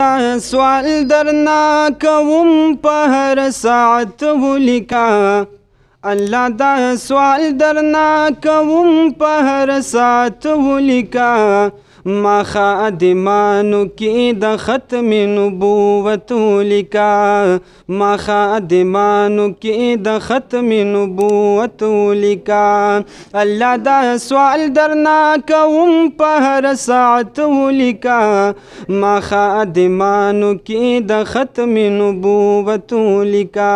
سوال درنا کوم په هر ساعت ولیکا الله دا سوال درنا کوم په هر ساعت ولیکا ما خادمانو کې د ختم نبوت ولیکا ما خادمانو کې د ختم نبوت ولیکا الله دا سوال درنا کوم په هر ساعت ولیکا ما خادمانو کې د ختم نبوت ولیکا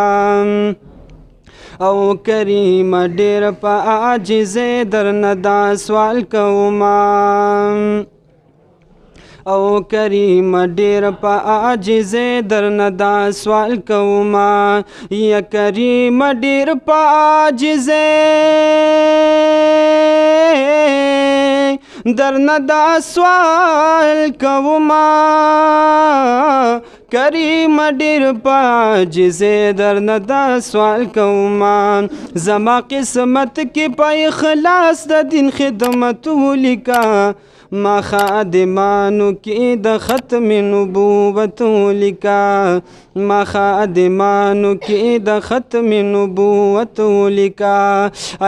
او کریم ډیر په عاجز درنه دا سوال کوما او کریم ډیر په عاجز درنه دا سوال کوما یا کریم ډیر په عاجز درنه دا سوال کوما کریم ډیر په عاجز درنه دا سوال کوما زما قسمت کې په اخلاص د دین خدمت ولیکا ما خادمانو کې د ختم نبوت ولیکا ما خادمانو کې د ختم نبوت ولیکا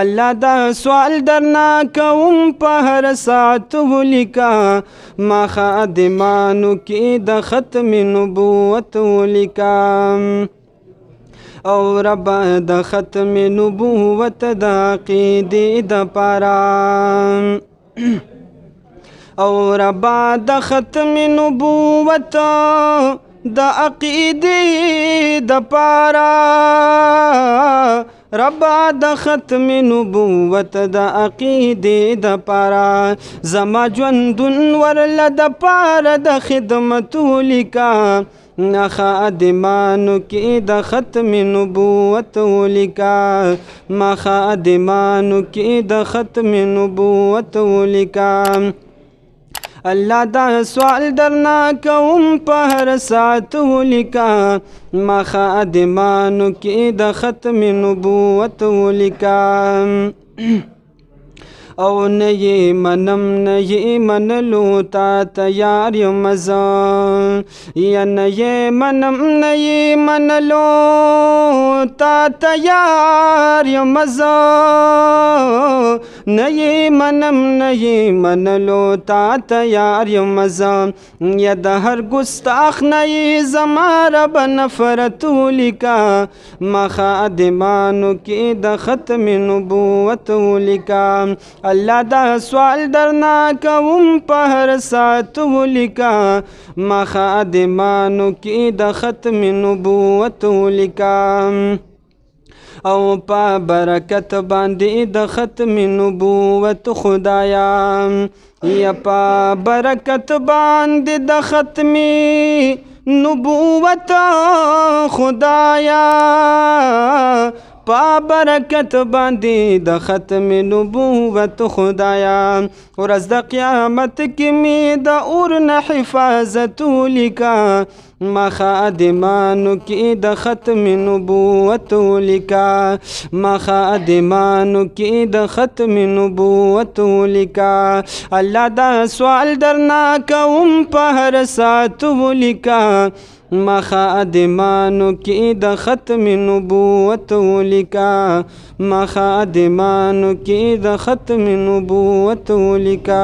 الله دا سوال درنا کوم په هر ساعت ولیکا ما خادمانو کې د ختم نبوت ولیکا او رب د ختم نبوت د عقیدې د پاره او ربا د ختم نبوت د عقیدې د پاره ربا د ختم نبوت د عقیدې د پاره زما ژوندون ورله د پاره د خدمت ولیکا خادمانو کې د ختم نبوت ولیکا ما خادمانو کې د ختم نبوت ولیکا الله دا سوال درنا کوم په هر ساعت ولیکا ما خادمانو کې د ختم نبوت ولیکا او نه یې منم نه یې منلو تا تیار یم زه یا نه یې منم نه یې منلو تا تیار یم زه نه یې منم نه یې منلو تا تیار یم زه یا د هر ګستاخ نه یې زما رب نفرت ولیکا ما خادمانو کې د ختم نبوت ولیکا الله دا سوال درنا کوم په هر ساعت ولیکا ما خادمانو کې د ختم نبوت ولیکا او پا برکت باندې د ختم نبوت خدایا یا پا برکت باندې د ختم نبوت خدایا پا برکت باندې د ختم نبوت خدایا ورځ د قیامت کې می د اور نه حفاظت ولیکا ما خادمانو کې د ختم نبوت ولیکا ما خادمانو کې د ختم نبوت ولیکا الله دا سوال درنا کوم په هر ساعت ولیکا ما خادمانو کې د ختم نبوت ولیکا ما خادمانو کې د ختم نبوت ولیکا